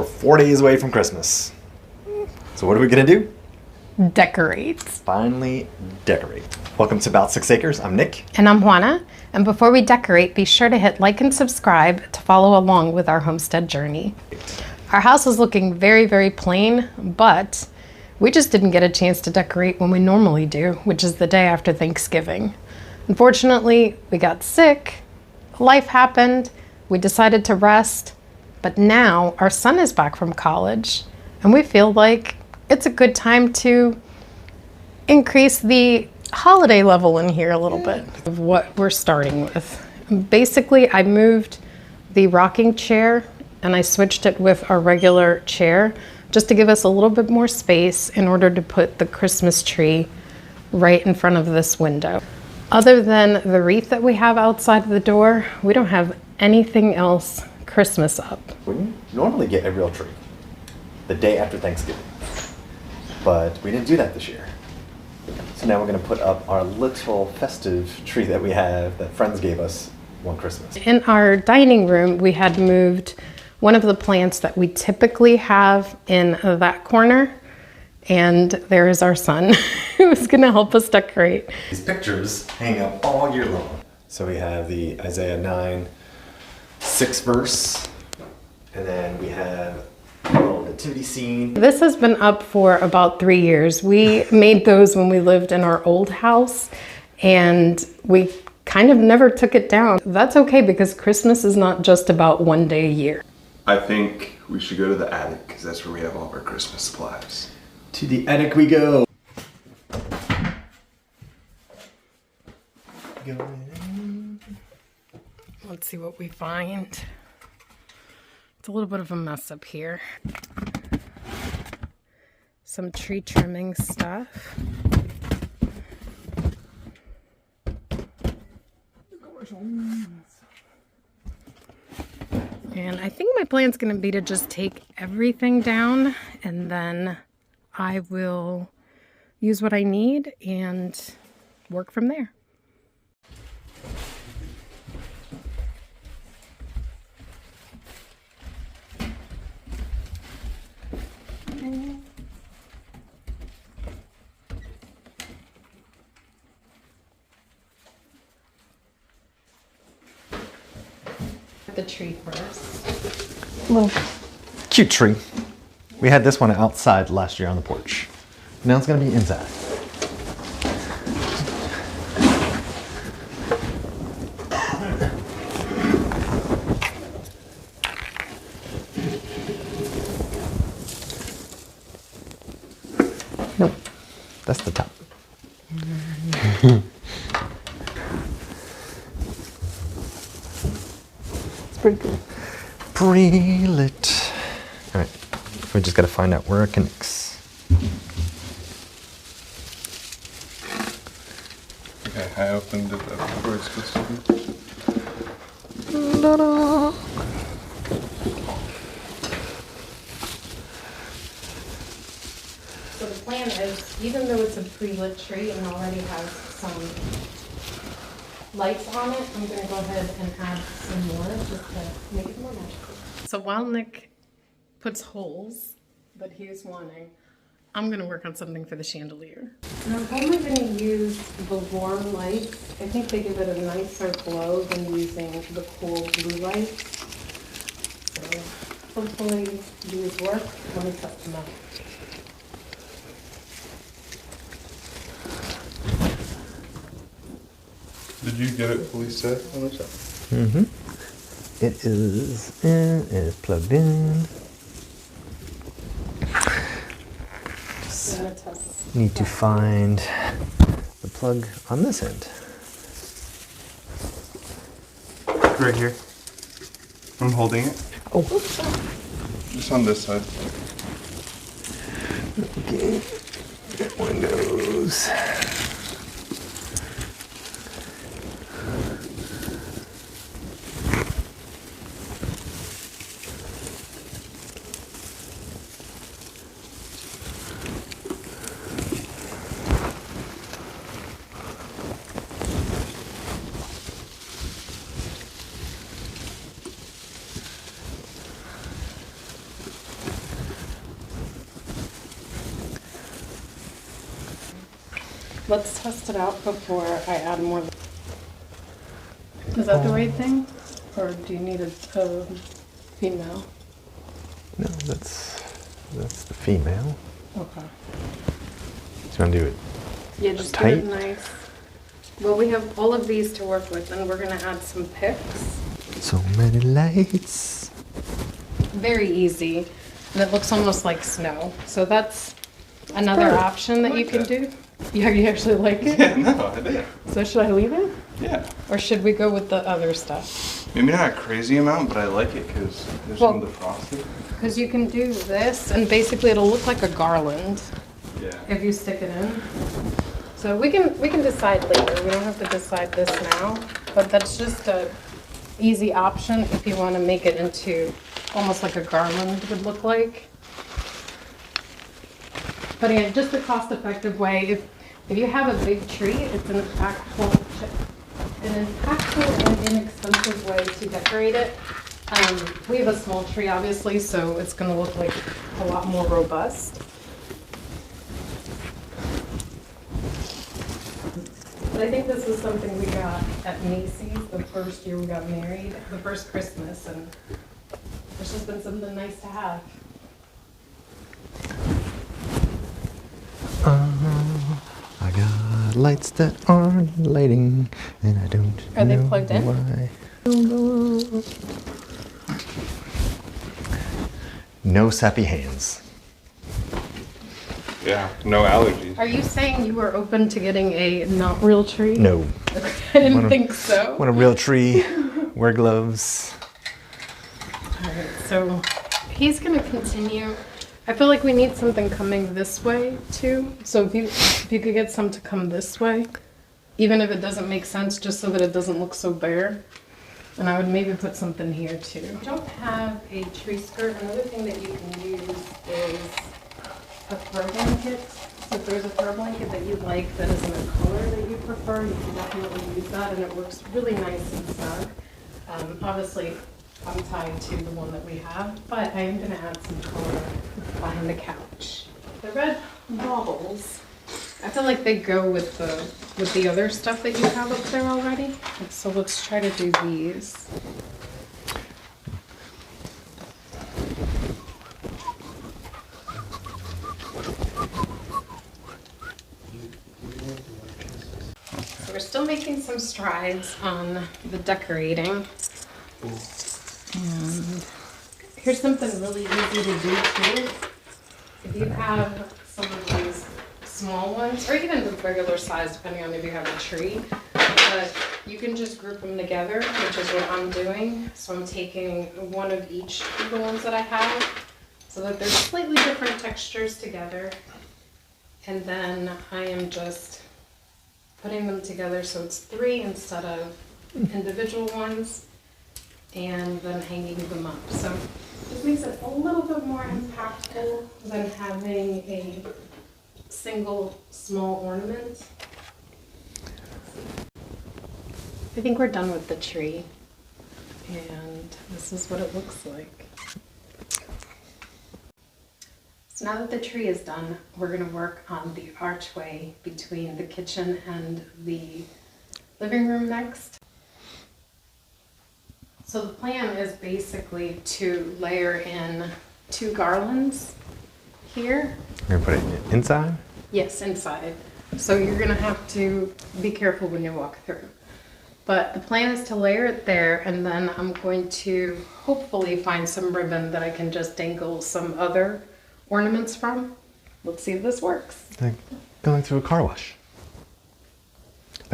4 days away from Christmas. So what are we gonna do? Decorate. Finally decorate. Welcome to About 6 Acres. I'm Nick. And I'm Juana. And before we decorate, be sure to hit like and subscribe to follow along with our homestead journey. Our house is looking very, very plain, but we just didn't get a chance to decorate when we normally do, which is the day after Thanksgiving. Unfortunately, we got sick, life happened, we decided to rest, but now our son is back from college, and we feel like it's a good time to increase the holiday level in here a little bit of what we're starting with. Basically, I moved the rocking chair and I switched it with our regular chair just to give us a little bit more space in order to put the Christmas tree right in front of this window. Other than the wreath that we have outside the door, we don't have anything else Christmas up. We normally get a real tree the day after Thanksgiving, but we didn't do that this year. So now we're gonna put up our little festive tree that we have that friends gave us one Christmas. In our dining room, we had moved one of the plants that we typically have in that corner, and there is our son who's gonna help us decorate. These pictures hang up all year long. So we have the Isaiah 9:6 verse, and then we have a little nativity scene. This has been up for about 3 years. We made those when we lived in our old house, and we kind of never took it down. That's okay, because Christmas is not just about one day a year. I think we should go to the attic because that's where we have all of our Christmas supplies. To the attic we go. Let's see what we find. It's a little bit of a mess up here. Some tree trimming stuff. And I think my plan's gonna be to just take everything down, and then I will use what I need and work from there. The tree first. Little cute tree. We had this one outside last year on the porch. Now it's gonna be inside. Nope, that's the top. Pretty good. Pretty lit. All right, we just gotta find out where it connects. Okay, I opened it up where it's supposed to be. Ta-da. So the plan is, even though it's a pre-lit tree and already has some lights on it, I'm gonna go ahead and add some more just to make it more magical. So while Nick puts holes that he's wanting, I'm gonna work on something for the chandelier. And I'm only gonna use the warm lights. I think they give it a nicer glow than using the cool blue lights. So hopefully these work. Let me cut them out. Did you get it fully set on the top? Mm-hmm. It is plugged in. Just need to find the plug on this end. Right here. I'm holding it. Oh. Just on this side. Okay. Windows. Let's test it out before I add more. Is that the right thing? Or do you need a female? No, that's the female. Okay. Do you want to do it Yeah, just tight? do it nice. Well, we have all of these to work with, and we're gonna add some picks. So many lights. Very easy, and it looks almost like snow. So that's another option that you can do. Yeah, you actually like it? Yeah, no, I did. So should I leave it? Yeah. Or should we go with the other stuff? Maybe not a crazy amount, but I like it because there's Well- some of the frosting. Because you can do this, and basically it'll look like a garland Yeah. if you stick it in. So we can decide later. We don't have to decide this now, but that's just a easy option if you want to make it into almost like a garland would look like. But again, just a cost-effective way. If you have a big tree, it's an impactful and inexpensive way to decorate it. We have a small tree, obviously, so it's going to look like a lot more robust. But I think this is something we got at Macy's the first year we got married, the first Christmas, and it's just been something nice to have. I got lights that aren't lighting, and I don't Are they know plugged in? why. No sappy hands. Yeah, no allergies. Are you saying you were open to getting a not real tree? No. I didn't think so. Want a real tree, wear gloves. Alright, so he's gonna continue. I feel like we need something coming this way too. So if you could get some to come this way, even if it doesn't make sense, just so that it doesn't look so bare. And I would maybe put something here too. If you don't have a tree skirt, another thing that you can use is a throw blanket. So if there's a throw blanket that you like that is in a color that you prefer, you can definitely use that, and it works really nice and snug. Obviously, I'm tied to the one that we have, but I am going to add some color behind the couch. The red baubles, I feel like they go with the other stuff that you have up there already. So let's try to do these. So we're still making some strides on the decorating. And here's something really easy to do too. If you have some of these small ones, or even the regular size, depending on if you have a tree, but you can just group them together, which is what I'm doing. So I'm taking one of each of the ones that I have, so that they're slightly different textures together. And then I am just putting them together so it's 3 instead of individual ones, and then hanging them up. So this makes it a little bit more impactful than having a single small ornament. I think we're done with the tree, and this is what it looks like. So now that the tree is done, we're going to work on the archway between the kitchen and the living room next. So the plan is basically to layer in 2 garlands here. You're gonna put it inside? Yes, inside. So you're gonna have to be careful when you walk through. But the plan is to layer it there, and then I'm going to hopefully find some ribbon that I can just dangle some other ornaments from. Let's see if this works. Like going through a car wash.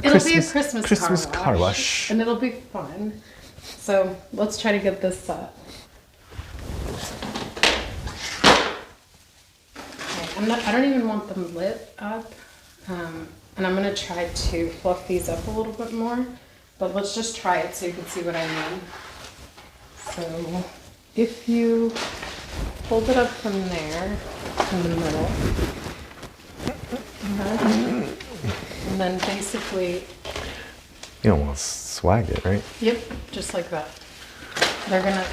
It'll be a Christmas car wash. and it'll be fun. So let's try to get this set. Okay, I don't even want them lit up, and I'm gonna try to fluff these up a little bit more, but let's just try it so you can see what I mean. So if you hold it up from there in the middle, and then basically, You almost swagged it, right? yep, just like that. They're gonna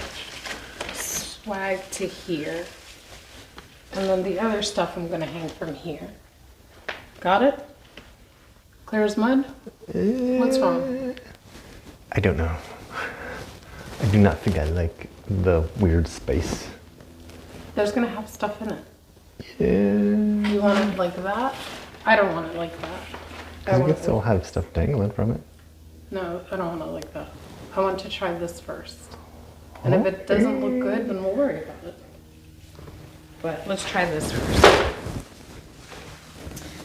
swag to here. And then the other stuff I'm gonna hang from here. Got it? Clear as mud? What's wrong? I don't know. I do not think I like the weird space. There's gonna have stuff in it. Yeah. You want it like that? I don't want it like that. I guess it'll have stuff dangling from it. No, I don't want it like that. I want to try this first. And if it doesn't look good, then we'll worry about it. But let's try this first.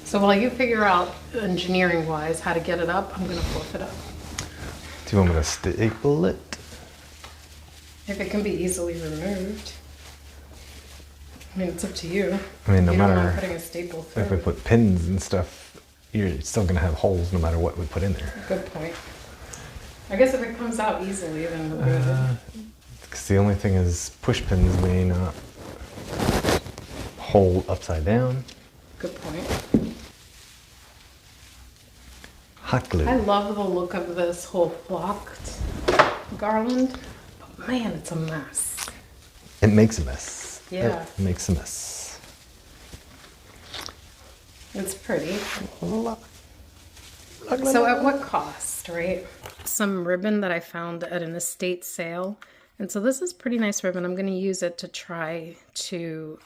So while you figure out engineering-wise how to get it up, I'm gonna fluff it up. Do you want me to staple it? If it can be easily removed. I mean, it's up to you. I mean, no You don't matter mind putting a staple through. if we put pins and stuff, you're still gonna have holes no matter what we put in there. Good point. I guess if it comes out easily, then we'll good. Because the only thing is push pins may not hold upside down. Good point. Hot glue. I love the look of this whole flocked garland. But man, it's a mess. It makes a mess. Yeah. It makes a mess. It's pretty. So So at what cost, right? Some ribbon that I found at an estate sale. And so this is pretty nice ribbon. I'm going to use it to try to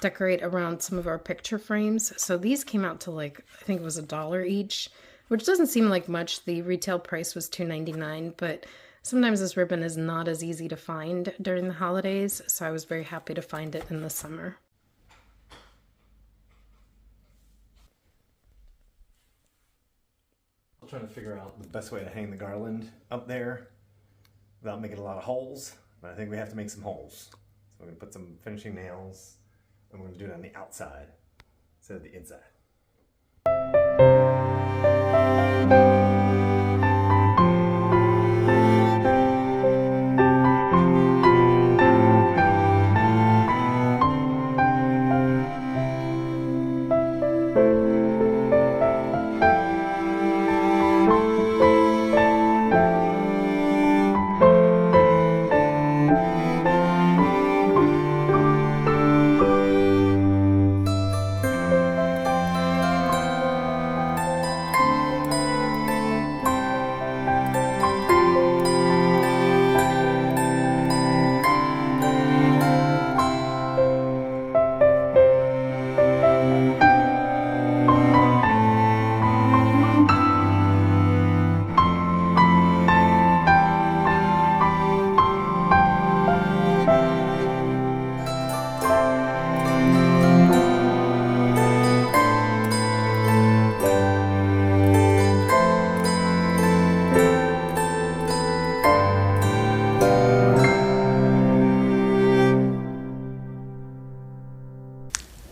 decorate around some of our picture frames. So these came out to like, I think it was $1 each, which doesn't seem like much. The retail price was $2.99, but sometimes this ribbon is not as easy to find during the holidays. So I was very happy to find it in the summer. I'm trying to figure out the best way to hang the garland up there without making a lot of holes, but I think we have to make some holes. So we're gonna put some finishing nails and we're gonna do it on the outside instead of the inside.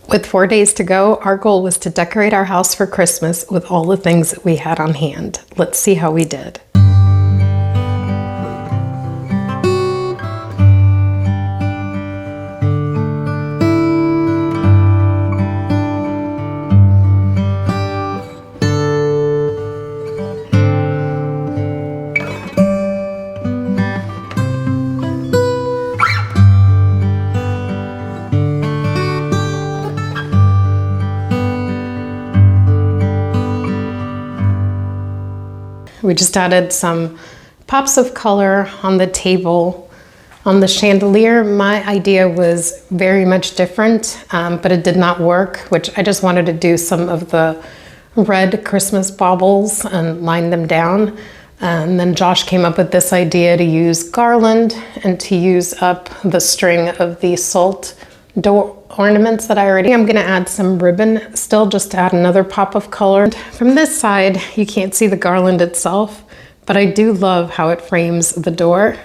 With 4 days to go, our goal was to decorate our house for Christmas with all the things that we had on hand. Let's see how we did. We just added some pops of color on the table. On the chandelier, my idea was very much different, but it did not work, which I just wanted to do some of the red Christmas baubles and line them down. And then Josh came up with this idea to use garland and to use up the string of the salt door ornaments that I'm gonna add some ribbon still just to add another pop of color. From this side, you can't see the garland itself, but I do love how it frames the door.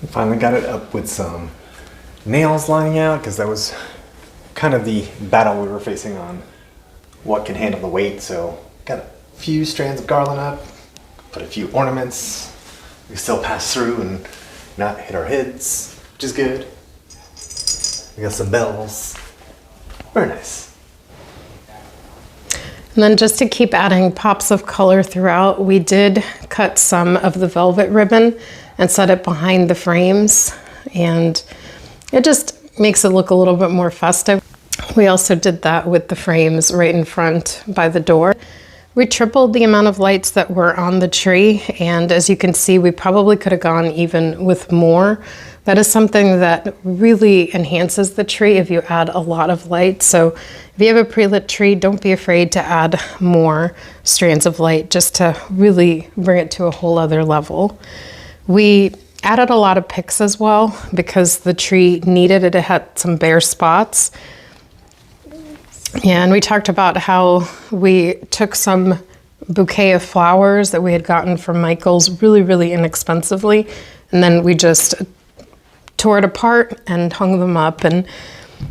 Finally got it up with some nails lining out because that was kind of the battle we were facing on what can handle the weight. So got a few strands of garland up, put a few ornaments. We still pass through and not hit our heads, which is good. We got some bells. Very nice. And then just to keep adding pops of color throughout, we did cut some of the velvet ribbon and set it behind the frames. And it just makes it look a little bit more festive. We also did that with the frames right in front by the door. We tripled the amount of lights that were on the tree, and as you can see, we probably could have gone even with more. That is something that really enhances the tree if you add a lot of light. So if you have a pre-lit tree, don't be afraid to add more strands of light just to really bring it to a whole other level. We added a lot of picks as well because the tree needed it. It had some bare spots. Yeah, and we talked about how we took some bouquet of flowers that we had gotten from Michael's really, really inexpensively, and then we just tore it apart and hung them up, and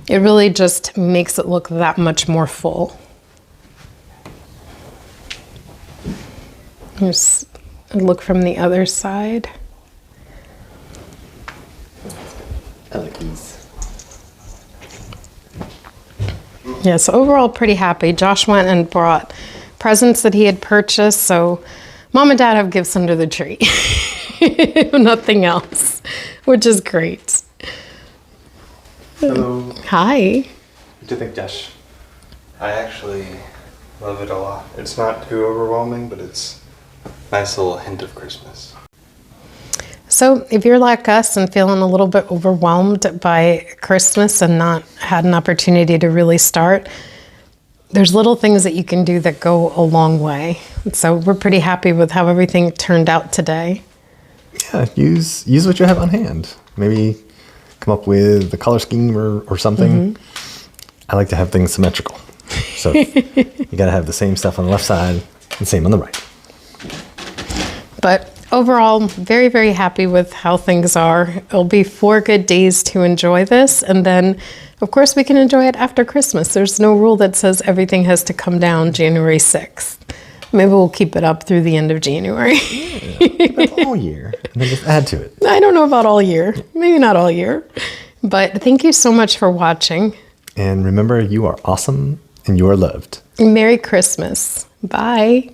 it really just makes it look that much more full. Here's a look from the other side. I like these. Yeah, so overall pretty happy. Josh went and brought presents that he had purchased, so Mom and Dad have gifts under the tree. Nothing else, which is great. Hello. Hi. What do you think, Josh? I actually love it a lot. It's not too overwhelming, but it's a nice little hint of Christmas. So if you're like us and feeling a little bit overwhelmed by Christmas and not had an opportunity to really start, there's little things that you can do that go a long way. So we're pretty happy with how everything turned out today. Yeah, use what you have on hand. Maybe come up with the color scheme or something. I like to have things symmetrical. So you got to have the same stuff on the left side and same on the right. But overall, very, very happy with how things are. It'll be 4 good days to enjoy this. And then, of course, we can enjoy it after Christmas. There's no rule that says everything has to come down January 6th. Maybe we'll keep it up through the end of January. Yeah, keep it all year and then just add to it. I don't know about all year. Maybe not all year. But thank you so much for watching. And remember, you are awesome and you are loved. Merry Christmas. Bye.